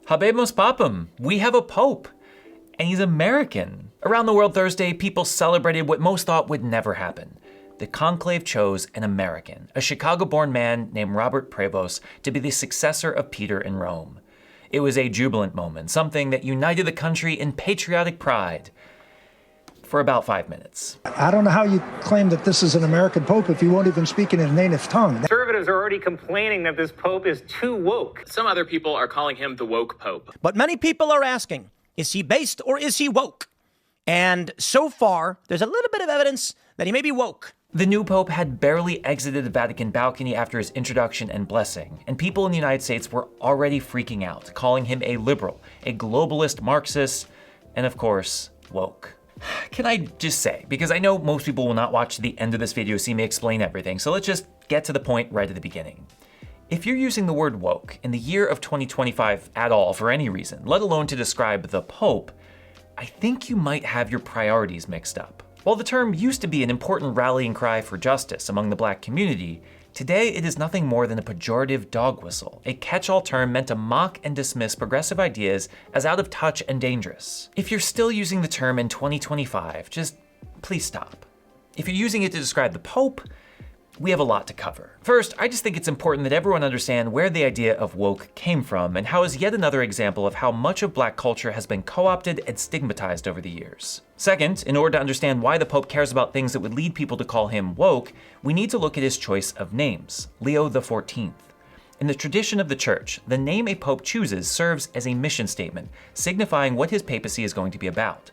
Habemus Papam, we have a pope, and he's American. Around the world Thursday, people celebrated what most thought would never happen. The conclave chose an American, a Chicago-born man named Robert Prevost, to be the successor of Peter in Rome. It was a jubilant moment, something that united the country in patriotic pride. For about 5 minutes. I don't know how you claim that this is an American pope if you won't even speak in his native tongue. Conservatives are already complaining that this pope is too woke. Some other people are calling him the woke pope. But many people are asking, is he based or is he woke? And so far, there's a little bit of evidence that he may be woke. The new pope had barely exited the Vatican balcony after his introduction and blessing, and people in the United States were already freaking out, calling him a liberal, a globalist Marxist, and of course, woke. Can I just say, because I know most people will not watch to the end of this video to see me explain everything, so let's just get to the point right at the beginning. If you're using the word woke in the year of 2025 at all for any reason, let alone to describe the Pope, I think you might have your priorities mixed up. While the term used to be an important rallying cry for justice among the Black community, today it is nothing more than a pejorative dog whistle, a catch-all term meant to mock and dismiss progressive ideas as out of touch and dangerous. If you're still using the term in 2025, just please stop. If you're using it to describe the Pope, we have a lot to cover. First, I just think it's important that everyone understand where the idea of woke came from and how is yet another example of how much of Black culture has been co-opted and stigmatized over the years. Second, in order to understand why the Pope cares about things that would lead people to call him woke, we need to look at his choice of names, Leo XIV. In the tradition of the Church, the name a Pope chooses serves as a mission statement, signifying what his papacy is going to be about.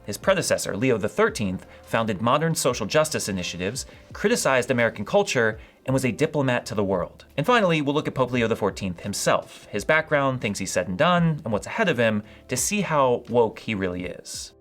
His predecessor, Leo XIII, founded modern social justice initiatives, criticized American culture, and was a diplomat to the world. And finally, we'll look at Pope Leo XIV himself, his background, things he's said and done, and what's ahead of him, to see how woke he really is.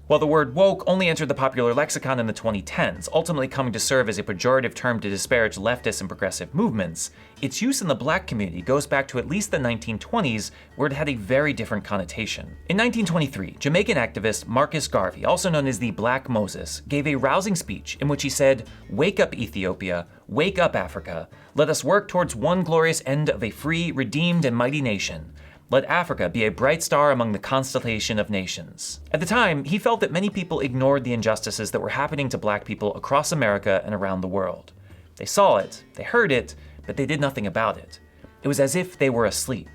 While the word woke only entered the popular lexicon in the 2010s, ultimately coming to serve as a pejorative term to disparage leftist and progressive movements, its use in the Black community goes back to at least the 1920s, where it had a very different connotation. In 1923, Jamaican activist Marcus Garvey, also known as the Black Moses, gave a rousing speech in which he said, "Wake up, Ethiopia, wake up, Africa. Let us work towards one glorious end of a free, redeemed, and mighty nation. Let Africa be a bright star among the constellation of nations." At the time, he felt that many people ignored the injustices that were happening to Black people across America and around the world. They saw it, they heard it, but they did nothing about it. It was as if they were asleep.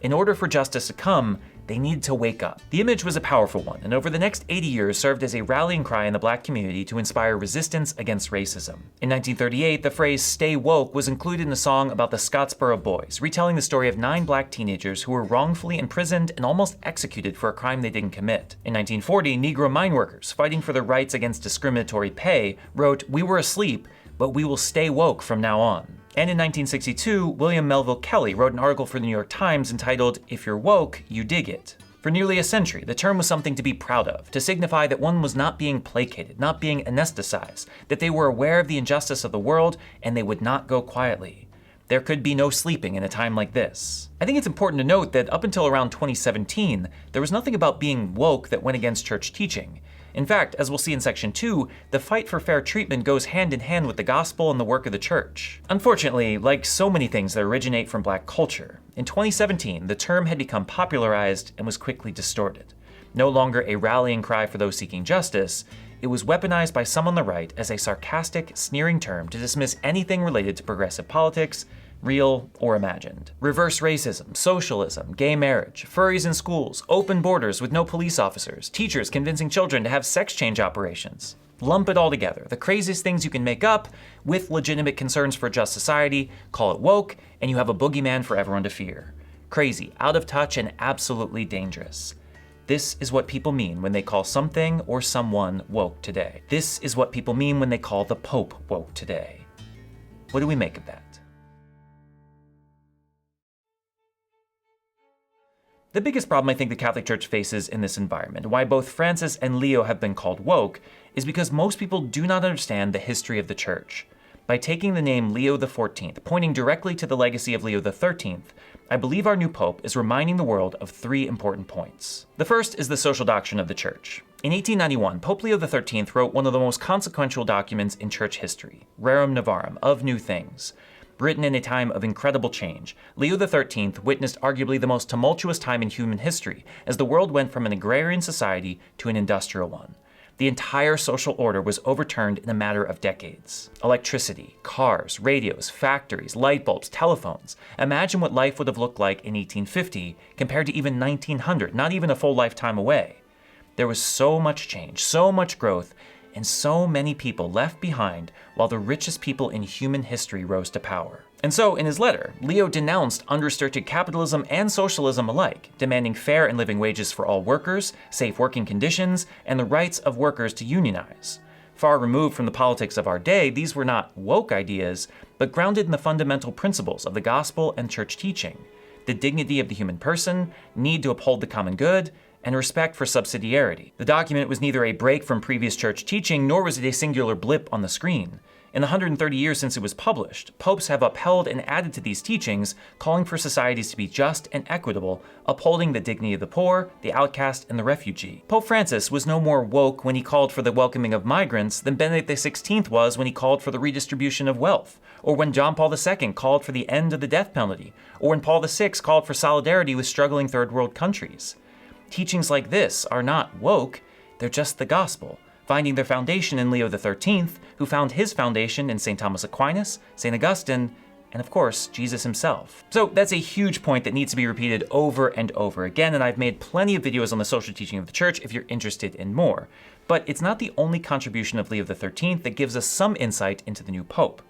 In order for justice to come, they needed to wake up. The image was a powerful one, and over the next 80 years served as a rallying cry in the Black community to inspire resistance against racism. In 1938, the phrase "stay woke" was included in a song about the Scottsboro Boys, retelling the story of 9 Black teenagers who were wrongfully imprisoned and almost executed for a crime they didn't commit. In 1940, Negro mine workers, fighting for their rights against discriminatory pay, wrote, "We were asleep, but we will stay woke from now on." And in 1962, William Melville Kelley wrote an article for the New York Times entitled, "If you're woke, you dig it." For nearly a century, the term was something to be proud of, to signify that one was not being placated, not being anesthetized, that they were aware of the injustice of the world and they would not go quietly. There could be no sleeping in a time like this. I think it's important to note that up until around 2017, there was nothing about being woke that went against church teaching. In fact, as we'll see in section 2, the fight for fair treatment goes hand in hand with the gospel and the work of the church. Unfortunately, like so many things that originate from Black culture, in 2017, the term had become popularized and was quickly distorted. No longer a rallying cry for those seeking justice, it was weaponized by some on the right as a sarcastic, sneering term to dismiss anything related to progressive politics, real or imagined. Reverse racism, socialism, gay marriage, furries in schools, open borders with no police officers, teachers convincing children to have sex change operations. Lump it all together, the craziest things you can make up with legitimate concerns for a just society, call it woke, and you have a boogeyman for everyone to fear. Crazy, out of touch, and absolutely dangerous. This is what people mean when they call something or someone woke today. This is what people mean when they call the Pope woke today. What do we make of that? The biggest problem I think the Catholic Church faces in this environment, why both Francis and Leo have been called woke, is because most people do not understand the history of the Church. By taking the name Leo XIV, pointing directly to the legacy of Leo XIII, I believe our new Pope is reminding the world of 3 important points. The first is the social doctrine of the Church. In 1891, Pope Leo XIII wrote one of the most consequential documents in Church history, Rerum Novarum, of New Things. Written in a time of incredible change, Leo XIII witnessed arguably the most tumultuous time in human history as the world went from an agrarian society to an industrial one. The entire social order was overturned in a matter of decades. Electricity, cars, radios, factories, light bulbs, telephones. Imagine what life would have looked like in 1850 compared to even 1900, not even a full lifetime away. There was so much change, so much growth, and so many people left behind while the richest people in human history rose to power. And so, in his letter, Leo denounced unrestricted capitalism and socialism alike, demanding fair and living wages for all workers, safe working conditions, and the rights of workers to unionize. Far removed from the politics of our day, these were not woke ideas, but grounded in the fundamental principles of the gospel and church teaching: the dignity of the human person, need to uphold the common good, and respect for subsidiarity. The document was neither a break from previous church teaching, nor was it a singular blip on the screen. In the 130 years since it was published, popes have upheld and added to these teachings, calling for societies to be just and equitable, upholding the dignity of the poor, the outcast, and the refugee. Pope Francis was no more woke when he called for the welcoming of migrants than Benedict XVI was when he called for the redistribution of wealth, or when John Paul II called for the end of the death penalty, or when Paul VI called for solidarity with struggling third world countries. Teachings like this are not woke, they're just the gospel, finding their foundation in Leo XIII, who found his foundation in St. Thomas Aquinas, St. Augustine, and of course, Jesus himself. So that's a huge point that needs to be repeated over and over again, and I've made plenty of videos on the social teaching of the church if you're interested in more. But it's not the only contribution of Leo XIII that gives us some insight into the new pope.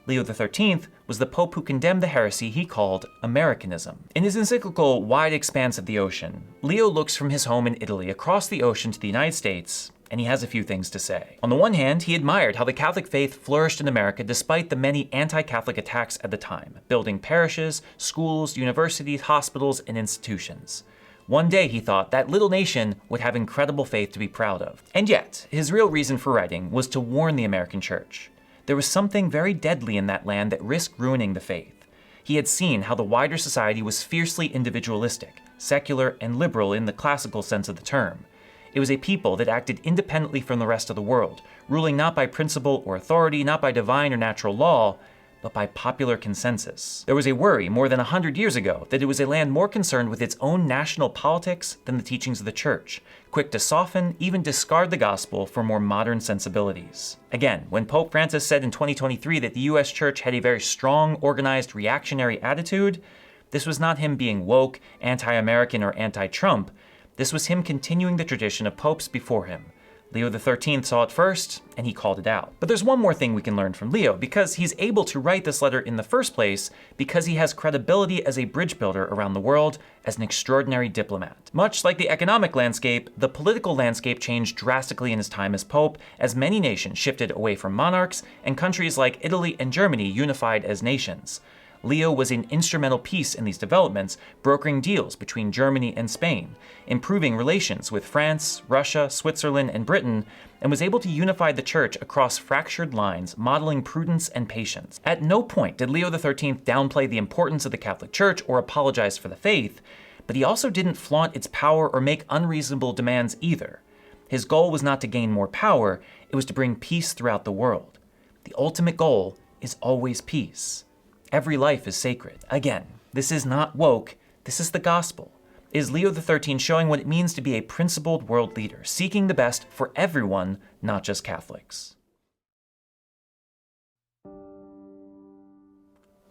Leo XIII was the pope who condemned the heresy he called Americanism. In his encyclical Wide Expanse of the Ocean, Leo looks from his home in Italy across the ocean to the United States, and he has a few things to say. On the one hand, he admired how the Catholic faith flourished in America despite the many anti-Catholic attacks at the time, building parishes, schools, universities, hospitals, and institutions. One day, he thought, that little nation would have incredible faith to be proud of. And yet, his real reason for writing was to warn the American church. There was something very deadly in that land that risked ruining the faith. He had seen how the wider society was fiercely individualistic, secular, and liberal in the classical sense of the term. It was a people that acted independently from the rest of the world, ruling not by principle or authority, not by divine or natural law, but by popular consensus. There was a worry more than 100 years ago that it was a land more concerned with its own national politics than the teachings of the church, quick to soften, even discard the gospel for more modern sensibilities. Again, when Pope Francis said in 2023 that the US church had a very strong, organized, reactionary attitude, this was not him being woke, anti-American, or anti-Trump. This was him continuing the tradition of popes before him. Leo XIII saw it first, and he called it out. But there's one more thing we can learn from Leo, because he's able to write this letter in the first place because he has credibility as a bridge builder around the world, as an extraordinary diplomat. Much like the economic landscape, the political landscape changed drastically in his time as pope, as many nations shifted away from monarchs, and countries like Italy and Germany unified as nations. Leo was an instrumental piece in these developments, brokering deals between Germany and Spain, improving relations with France, Russia, Switzerland, and Britain, and was able to unify the church across fractured lines, modeling prudence and patience. At no point did Leo XIII downplay the importance of the Catholic Church or apologize for the faith, but he also didn't flaunt its power or make unreasonable demands either. His goal was not to gain more power, it was to bring peace throughout the world. The ultimate goal is always peace. Every life is sacred. Again, this is not woke, this is the gospel. Is Leo XIII showing what it means to be a principled world leader, seeking the best for everyone, not just Catholics?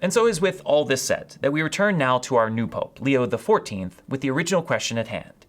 And so it is with all this said that we return now to our new pope, Leo XIV, with the original question at hand.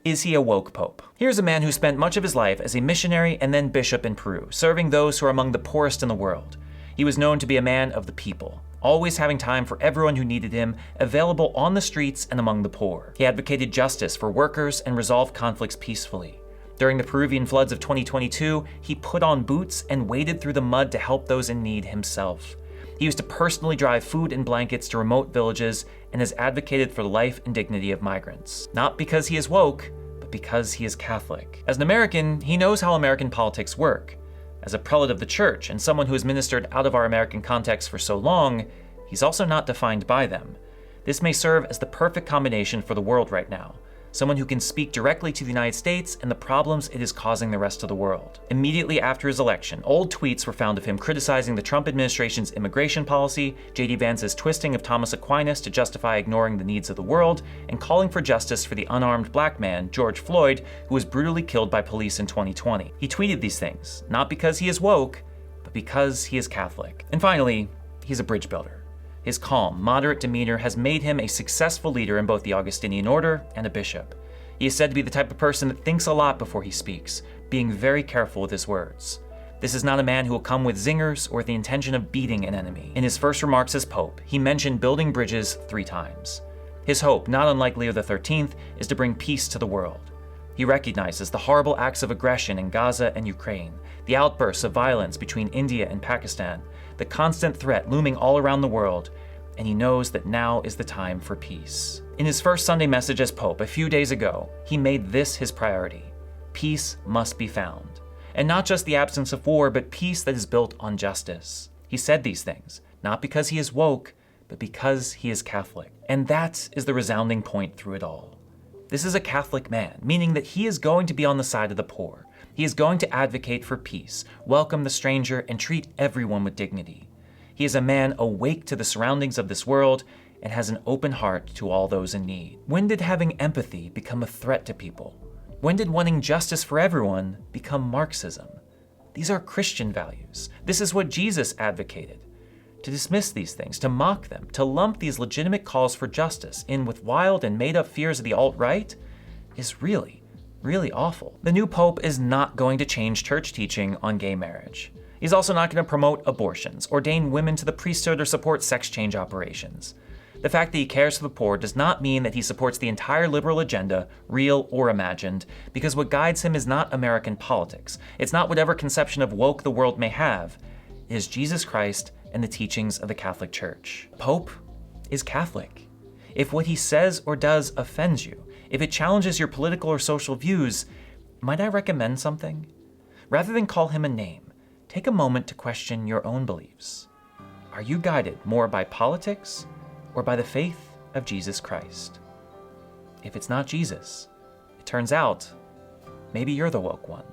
Is he a woke pope? Here's a man who spent much of his life as a missionary and then bishop in Peru, serving those who are among the poorest in the world. He was known to be a man of the people, always having time for everyone who needed him, available on the streets and among the poor. He advocated justice for workers and resolved conflicts peacefully. During the Peruvian floods of 2022, he put on boots and waded through the mud to help those in need himself. He used to personally drive food and blankets to remote villages and has advocated for the life and dignity of migrants. Not because he is woke, but because he is Catholic. As an American, he knows how American politics work. As a prelate of the church and someone who has ministered out of our American context for so long, he's also not defined by them. This may serve as the perfect combination for the world right now. someone who can speak directly to the United States and the problems it is causing the rest of the world. Immediately after his election, old tweets were found of him criticizing the Trump administration's immigration policy, J.D. Vance's twisting of Thomas Aquinas to justify ignoring the needs of the world, and calling for justice for the unarmed black man, George Floyd, who was brutally killed by police in 2020. He tweeted these things, not because he is woke, but because he is Catholic. And finally, he's a bridge builder. His calm, moderate demeanor has made him a successful leader in both the Augustinian order and a bishop. He is said to be the type of person that thinks a lot before he speaks, being very careful with his words. This is not a man who will come with zingers or the intention of beating an enemy. In his first remarks as Pope, he mentioned building bridges 3 times. His hope, not unlike Leo XIII, is to bring peace to the world. He recognizes the horrible acts of aggression in Gaza and Ukraine, the outbursts of violence between India and Pakistan, the constant threat looming all around the world, and he knows that now is the time for peace. In his first Sunday message as Pope a few days ago, he made this his priority. Peace must be found. And not just the absence of war, but peace that is built on justice. He said these things, not because he is woke, but because he is Catholic. And that is the resounding point through it all. This is a Catholic man, meaning that he is going to be on the side of the poor. He is going to advocate for peace, welcome the stranger, and treat everyone with dignity. He is a man awake to the surroundings of this world and has an open heart to all those in need. When did having empathy become a threat to people? When did wanting justice for everyone become Marxism? These are Christian values. This is what Jesus advocated. To dismiss these things, to mock them, to lump these legitimate calls for justice in with wild and made-up fears of the alt-right is really awful. The new pope is not going to change church teaching on gay marriage. He's also not going to promote abortions, ordain women to the priesthood, or support sex change operations. The fact that he cares for the poor does not mean that he supports the entire liberal agenda, real or imagined, because what guides him is not American politics. It's not whatever conception of woke the world may have. It is Jesus Christ and the teachings of the Catholic Church. Pope is Catholic. If what he says or does offends you, if it challenges your political or social views, might I recommend something? Rather than call him a name, take a moment to question your own beliefs. Are you guided more by politics or by the faith of Jesus Christ? If it's not Jesus, it turns out maybe you're the woke one.